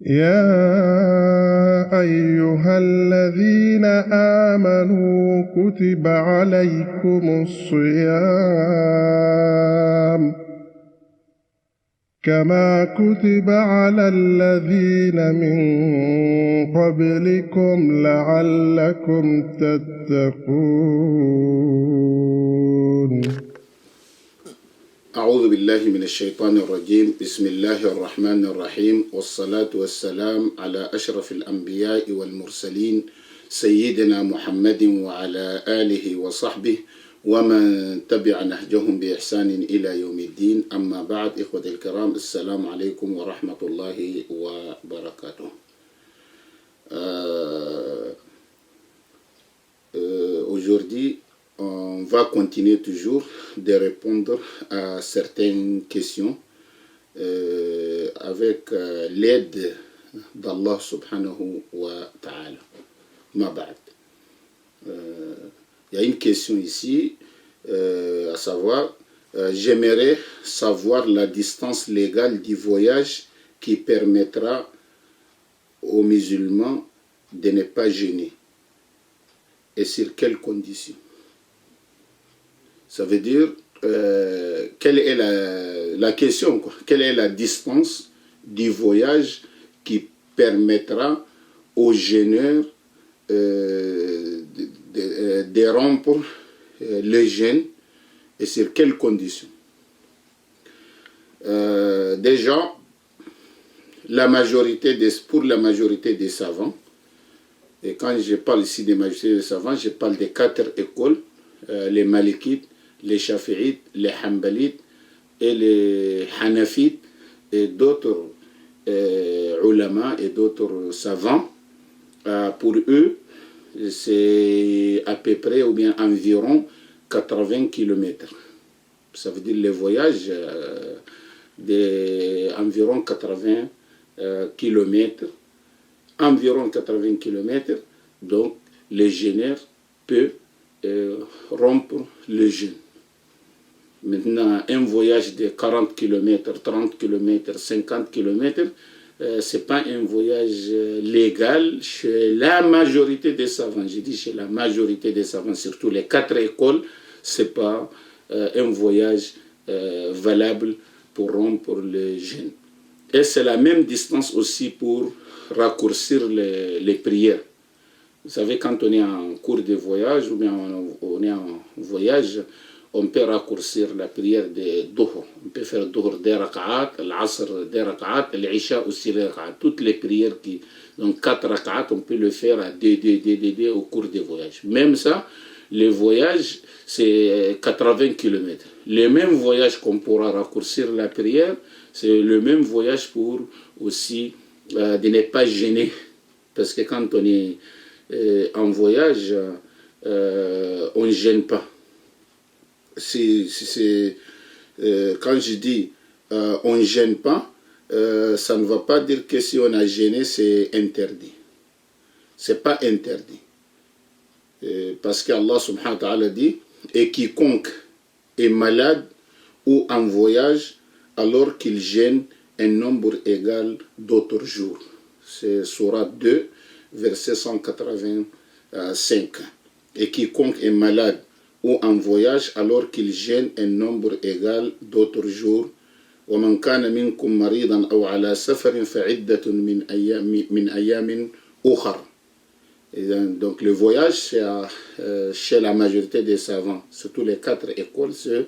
يا أيها الذين آمنوا كتب عليكم الصيام كما كتب على الذين من قبلكم لعلكم تتقون. أعوذ بالله من الشيطان الرجيم. بسم الله الرحمن الرحيم، والصلاة والسلام على أشرف الأنبياء والمرسلين سيدنا محمد وعلى آله وصحبه ومن تبع نهجهم بإحسان إلى يوم الدين. أما بعد، إخوة الكرام، السلام عليكم ورحمة الله وبركاته. Aujourd'hui, on va continuer toujours de répondre à certaines questions avec l'aide d'Allah subhanahu wa ta'ala. Ma ba'd. Il y a une question ici, à savoir, j'aimerais savoir la distance légale du voyage qui permettra aux musulmans de ne pas jeûner et sur quelles conditions. Ça veut dire, quelle est la question, quoi. Quelle est la distance du voyage qui permettra aux jeûneurs de rompre le jeûne et sur quelles conditions. Déjà, pour la majorité des savants, et quand je parle ici des majorités des savants, je parle des 4 écoles, les Malikites, les Shafi'ites, les Hanbalites et les Hanafites et d'autres ulama et d'autres savants. Pour eux, c'est à peu près ou bien environ 80 km. Ça veut dire le voyage d'environ 80 km. Environ 80 km, donc le jeûneur peut rompre le jeûne. Maintenant, un voyage de 40 km, 30 km, 50 km, ce n'est pas un voyage légal chez la majorité des savants. Je dis chez la majorité des savants, surtout les 4 écoles, ce n'est pas un voyage valable pour rompre le jeûne. Et c'est la même distance aussi pour raccourcir les prières. Vous savez, quand on est en cours de voyage ou bien on est en voyage, on peut raccourcir la prière de Dhuhr. On peut faire Dhuhr des rak'at, l'Asr des rak'at, l'Isha aussi des rak'at. Toutes les prières donc 4 rak'at, on peut le faire à 2 au cours des voyages. Même ça, le voyage, c'est 80 km. Le même voyage qu'on pourra raccourcir la prière, c'est le même voyage pour aussi de ne pas gêner. Parce que quand on est en voyage, on ne gêne pas. Quand je dis on ne gêne pas, ça ne va pas dire que si on a gêné, c'est interdit. Ce n'est pas interdit. Parce qu'Allah subhanahu wa ta'ala dit « Et quiconque est malade ou en voyage alors qu'il gêne un nombre égal d'autres jours. » C'est Sourate 2, verset 185. « Et quiconque est malade ou en voyage alors qu'il gêne un nombre égal d'autres jours. وَمَنْ كَانَ مِنْكُمْ مَرِيضًا أَوْ عَلَى سَفَرٍ فَعِدَّةٌ مِنْ أَيَّامٍ أُخَرَ. Donc le voyage, c'est chez la majorité des savants, surtout les 4 écoles, c'est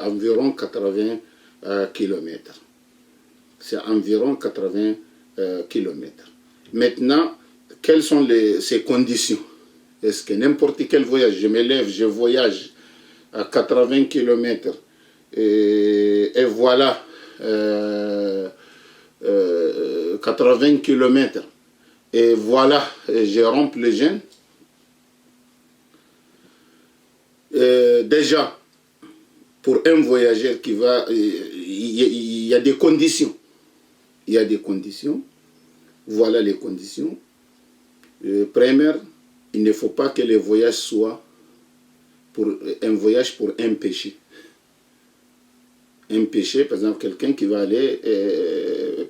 environ 80 km. C'est environ 80 km. Maintenant, quelles sont ces conditions? Est-ce que n'importe quel voyage, je me lève, je voyage à 80 km et voilà 80 km et voilà, je romps le jeûne. Déjà, pour un voyageur qui va, il y a des conditions. Il y a des conditions. Voilà les conditions. Première, il ne faut pas que le voyage soit un voyage pour un péché. Un péché, par exemple, quelqu'un qui va aller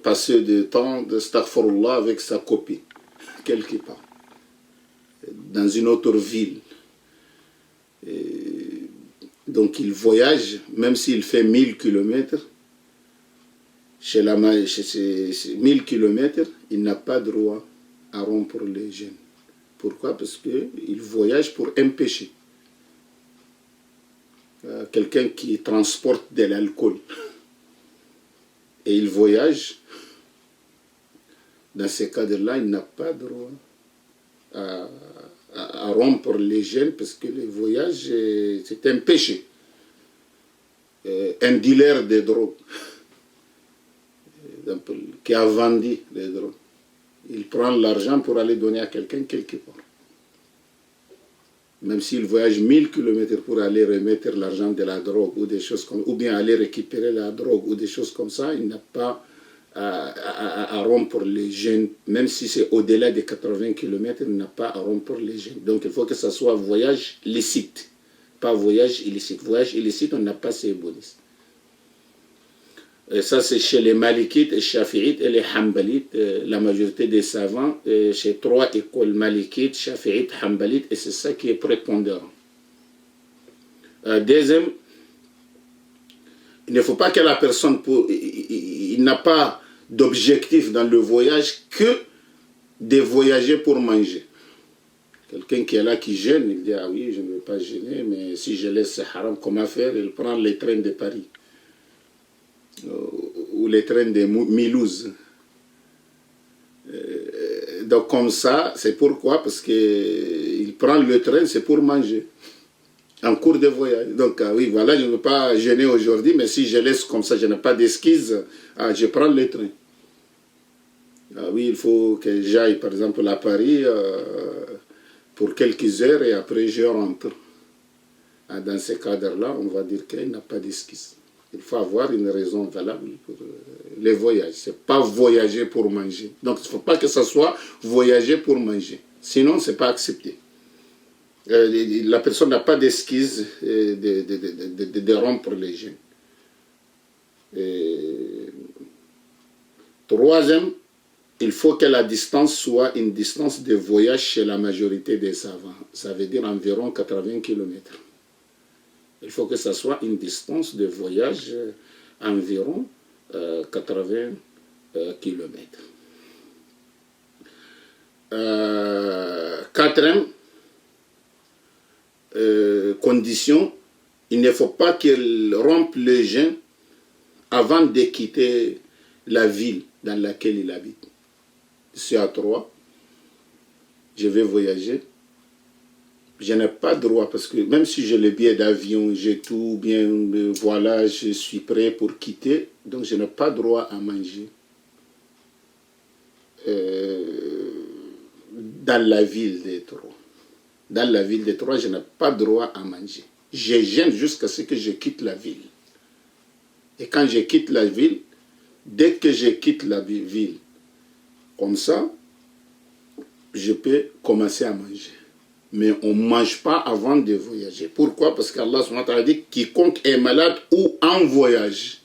passer du temps de Astaghfirullah avec sa copine, quelque part, dans une autre ville. Donc il voyage, même s'il fait 1000 km, chez 1000 km, il n'a pas droit à rompre les jeûnes. Pourquoi? Parce qu'il voyage pour un péché. Quelqu'un qui transporte de l'alcool et il voyage, dans ces cadres-là, il n'a pas droit à rompre les jeûnes parce que le voyage, c'est un péché. Un dealer de drogue, exemple, qui a vendu les drogues, il prend l'argent pour aller donner à quelqu'un quelque part. Même s'il voyage 1000 km pour aller remettre l'argent de la drogue ou des choses comme, ou bien aller récupérer la drogue ou des choses comme ça, il n'a pas à rompre les jeûnes. Même si c'est au-delà des 80 km, il n'a pas à rompre les jeûnes. Donc il faut que ce soit voyage licite, pas voyage illicite. Voyage illicite, on n'a pas ces bonus. Et ça, c'est chez les Malikites, les Shafi'ites et les Hanbalites, la majorité des savants, chez 3 écoles Malikites, Shafi'ites, Hanbalites, et c'est ça qui est prépondérant. Deuxième, il ne faut pas que la personne, il n'a pas d'objectif dans le voyage que de voyager pour manger. Quelqu'un qui est là, qui jeûne, il dit, ah oui, je ne veux pas jeûner, mais si je laisse ce haram, comment faire? Il prend les trains de Paris. Ou les trains de Mulhouse. Donc comme ça, c'est pourquoi? Parce qu'il prend le train, c'est pour manger. En cours de voyage. Donc oui, voilà, je ne veux pas jeûner aujourd'hui, mais si je laisse comme ça, je n'ai pas d'esquisse, je prends le train. Oui, il faut que j'aille par exemple à Paris pour quelques heures et après je rentre. Dans ce cadre-là, on va dire qu'il n'a pas d'esquisse. Il faut avoir une raison valable pour les voyages. Ce n'est pas voyager pour manger. Donc, il ne faut pas que ce soit voyager pour manger. Sinon, ce n'est pas accepté. La personne n'a pas d'esquisse de rompre les jeûnes. Troisième, il faut que la distance soit une distance de voyage chez la majorité des savants. Ça veut dire environ 80 km. Il faut que ce soit une distance de voyage environ 80 km. Quatrième condition, il ne faut pas qu'il rompe le jeûne avant de quitter la ville dans laquelle il habite. Je suis à Troyes, je vais voyager. Je n'ai pas droit, parce que même si j'ai le billet d'avion, j'ai tout, bien, voilà, je suis prêt pour quitter, donc je n'ai pas droit à manger dans la ville de Troyes. Dans la ville de Troyes, je n'ai pas droit à manger. Je jeûne jusqu'à ce que je quitte la ville. Et quand je quitte la ville, dès que je quitte la ville, comme ça, je peux commencer à manger. Mais on ne mange pas avant de voyager. Pourquoi? Parce qu'Allah a dit quiconque est malade ou en voyage,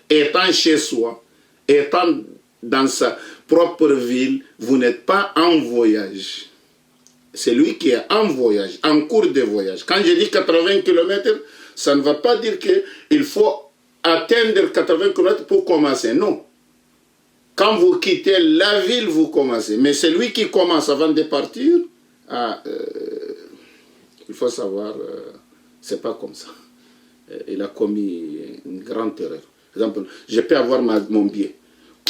étant chez soi, étant dans sa propre ville, vous n'êtes pas en voyage. C'est lui qui est en voyage, en cours de voyage. Quand je dis 80 km, ça ne va pas dire qu'il faut atteindre 80 km pour commencer. Non. Quand vous quittez la ville, vous commencez. Mais c'est lui qui commence avant de partir. Il faut savoir, c'est pas comme ça. Il a commis une grande erreur. Par exemple, je peux avoir mon billet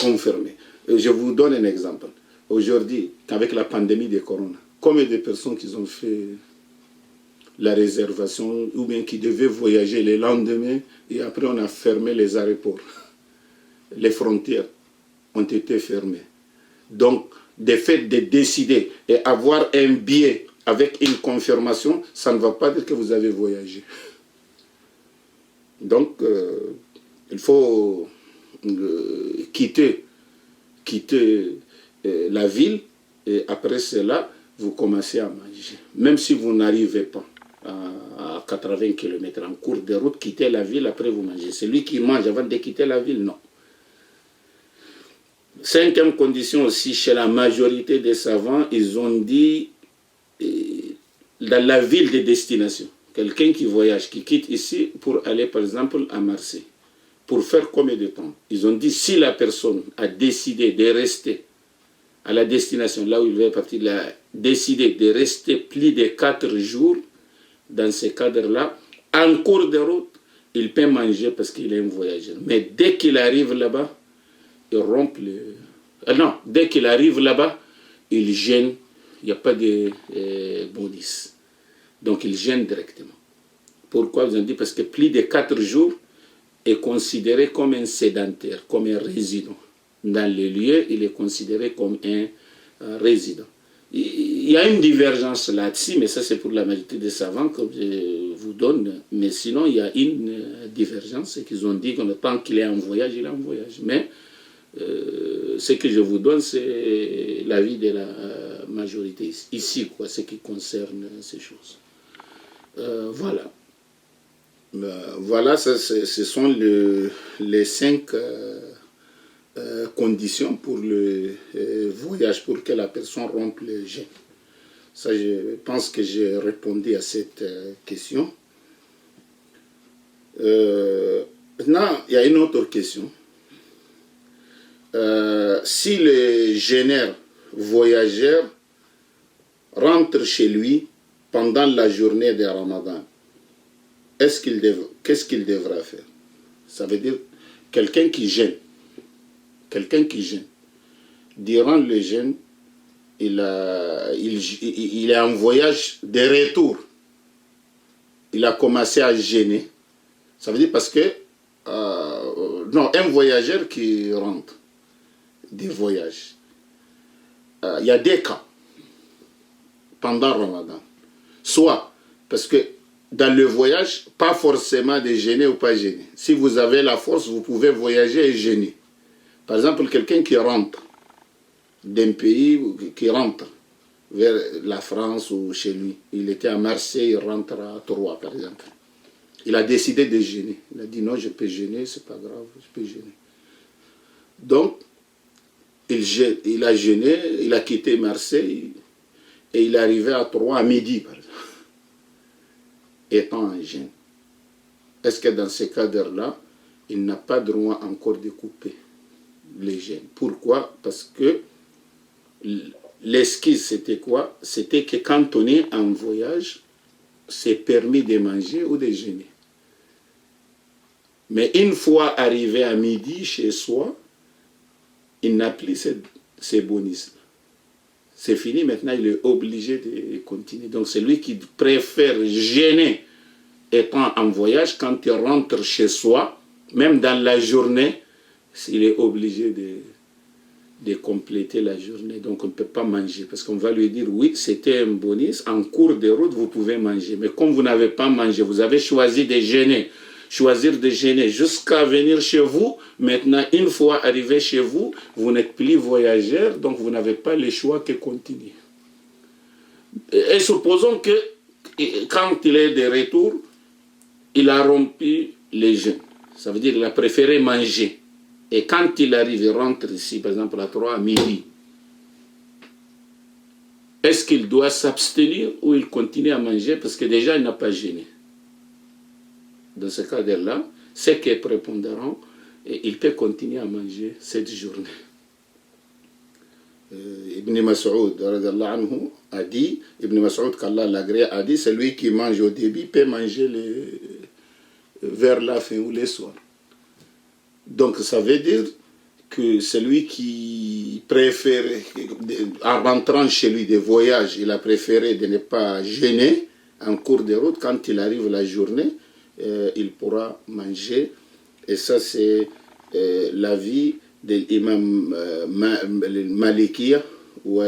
confirmé. Je vous donne un exemple. Aujourd'hui, avec la pandémie de Corona, combien de personnes qui ont fait la réservation ou bien qui devaient voyager le lendemain et après on a fermé les aéroports. Les frontières ont été fermées. Donc, le fait de décider et avoir un billet avec une confirmation, ça ne va pas dire que vous avez voyagé. Donc, il faut quitter la ville et après cela, vous commencez à manger. Même si vous n'arrivez pas à 80 km en cours de route, quittez la ville, après vous mangez. Celui qui mange avant de quitter la ville, non. Cinquième condition aussi, chez la majorité des savants, ils ont dit dans la ville de destination. Quelqu'un qui voyage, qui quitte ici pour aller par exemple à Marseille. Pour faire combien de temps? Ils ont dit si la personne a décidé de rester à la destination, là où il veut partir, il a décidé de rester plus de 4 jours dans ce cadre-là, en cours de route, il peut manger parce qu'il est un voyageur. Mais dès qu'il arrive là-bas, il rompt le... non, dès qu'il arrive là-bas, il gêne. Il n'y a pas de bonus. Donc il gêne directement. Pourquoi? Ils ont dit parce que plus de 4 jours est considéré comme un sédentaire, comme un résident. Dans les lieux, il est considéré comme un résident. Il y a une divergence là-dessus, mais ça c'est pour la majorité des savants que je vous donne. Mais sinon, il y a une divergence, c'est qu'ils ont dit que tant qu'il est en voyage, il est en voyage. Mais ce que je vous donne, c'est l'avis de la majorité ici, quoi, ce qui concerne ces choses. Voilà. Voilà, ce sont les 5 conditions pour le voyage, pour que la personne rompe le jeûne. Ça, je pense que j'ai répondu à cette question. Maintenant, il y a une autre question. Si le jeûneur voyageur rentre chez lui pendant la journée de Ramadan, qu'est-ce qu'il devra faire? Ça veut dire quelqu'un qui jeûne. Quelqu'un qui jeûne. Durant le jeûne, il est en voyage de retour. Il a commencé à jeûner. Ça veut dire parce que... non, un voyageur qui rentre du voyage. Il y a des cas pendant Ramadan. Soit parce que dans le voyage, pas forcément de jeûner ou pas jeûner. Si vous avez la force, vous pouvez voyager et jeûner. Par exemple, quelqu'un qui rentre d'un pays, qui rentre vers la France ou chez lui. Il était à Marseille, il rentre à Troyes, par exemple. Il a décidé de jeûner. Il a dit non, je peux jeûner, c'est pas grave, je peux jeûner. Donc, il a jeûné, il a quitté Marseille et il est arrivé à Troyes à midi, par exemple, étant en jeûne. Est-ce que dans ce cadre-là, il n'a pas droit encore de couper les jeûnes? Pourquoi? Parce que l'esquisse, c'était quoi? C'était que quand on est en voyage, c'est permis de manger ou de jeûner. Mais une fois arrivé à midi chez soi, il n'a plus ces bonus. C'est fini, maintenant il est obligé de continuer. Donc c'est lui qui préfère jeûner étant en voyage, quand il rentre chez soi, même dans la journée, il est obligé de compléter la journée. Donc on ne peut pas manger, parce qu'on va lui dire, oui, c'était un bonus, en cours de route, vous pouvez manger. Mais comme vous n'avez pas mangé, vous avez choisi de jeûner, choisir de jeûner jusqu'à venir chez vous. Maintenant, une fois arrivé chez vous, vous n'êtes plus voyageur, donc vous n'avez pas le choix que continuer. Et supposons que quand il est de retour, il a rompu les jeûnes. Ça veut dire qu'il a préféré manger. Et quand il arrive, il rentre ici, par exemple à 3 à midi, est-ce qu'il doit s'abstenir ou il continue à manger parce que déjà il n'a pas jeûné? Dans ce cas-là, ce qui est prépondérant, il peut continuer à manger cette journée. Ibn Mas'ud a dit, Ibn Mas'ud, qu'Allah l'agrée, a dit, celui qui mange au début peut manger vers la fin ou les soirs. Donc ça veut dire que celui qui préfère, en rentrant chez lui de voyage, il a préféré de ne pas jeûner en cours de route. Quand il arrive la journée, il pourra manger. Et ça, c'est l'avis de l'imam Malikiya ou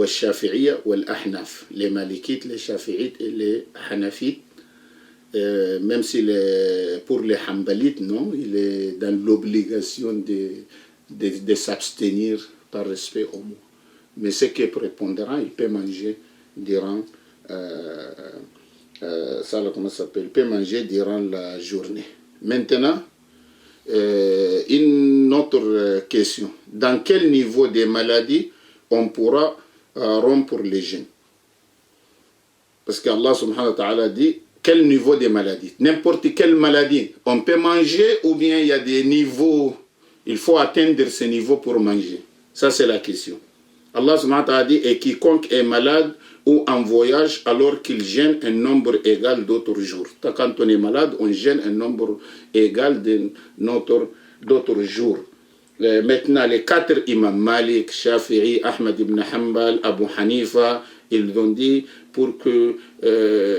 Shafi'iyya ou l'Ahnaf. Les Malikites, les Shafi'ites et les Hanafites. Même si pour les Hanbalites, non, il est dans l'obligation de s'abstenir par respect au mot. Mais ce qui est prépondérant, il peut manger durant ça, comment ça s'appelle? Il peut manger durant la journée. Maintenant, Une autre question. Dans quel niveau des maladies on pourra rompre les jeûnes? Parce qu'Allah subhanahu wa ta'ala dit quel niveau des maladies? N'importe quelle maladie. On peut manger ou bien il y a des niveaux. Il faut atteindre ce niveau pour manger. Ça c'est la question. Allah subhanahu wa ta'ala dit et quiconque est malade ou en voyage alors qu'il gêne un nombre égal d'autres jours. Quand on est malade, on gêne un nombre égal d'autres jours. Maintenant, les 4 imams, Malik, Shafi'i, Ahmad ibn Hanbal, Abu Hanifa, ils ont dit pour que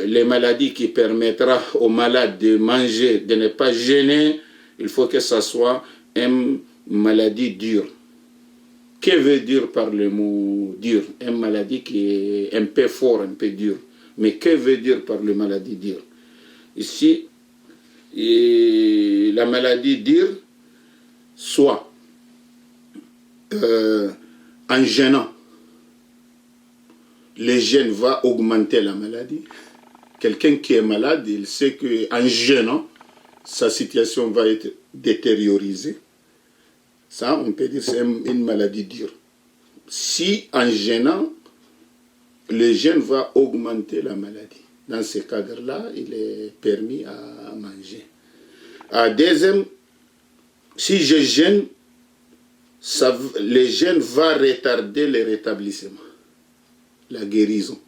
les maladies qui permettra aux malades de manger, de ne pas gêner, il faut que ça soit une maladie dure. Que veut dire par le mot dur? Une maladie qui est un peu fort, un peu dure. Mais que veut dire par le maladie dure? Ici, la maladie dure, soit en gênant, le gène va augmenter la maladie. Quelqu'un qui est malade, il sait qu'en gênant, sa situation va être détériorisée. Ça, on peut dire que c'est une maladie dure. Si en gênant, le gène va augmenter la maladie. Dans ce cadre-là, il est permis à manger. Deuxième, si je gêne, le gène va retarder le rétablissement, la guérison.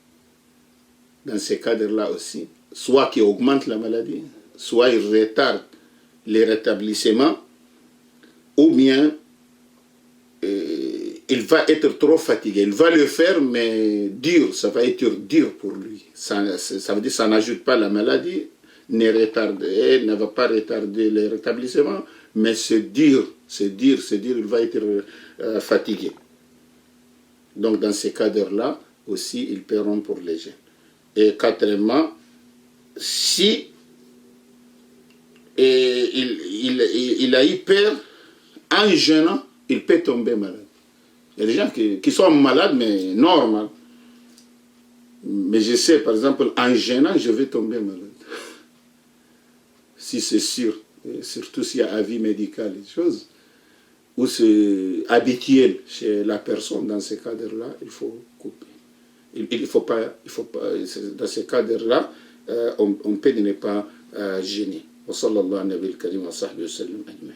Dans ce cadre-là aussi, soit qu'il augmente la maladie, soit il retarde le rétablissement, ou bien il va être trop fatigué. Il va le faire, mais dur, ça va être dur pour lui. Ça veut dire que ça n'ajoute pas la maladie, ne va pas retarder le rétablissement, mais c'est dur, il va être fatigué. Donc dans ces cadres-là, aussi, il peut rompre les jeûnes. Et quatrièmement, si il a eu peur, en jeûnant, il peut tomber malade. Il y a des gens qui sont malades, mais normal. Mais je sais, par exemple, en jeûnant, je vais tomber malade. Si c'est sûr, et surtout s'il y a avis médical et des choses, ou c'est habituel chez la personne, dans ce cadre-là, il faut couper. Il faut pas, dans ce cadre-là, on peut ne pas gêner. Wa sallallahu alayhi wa sallam wa sahbihi wa sallam ajma'in.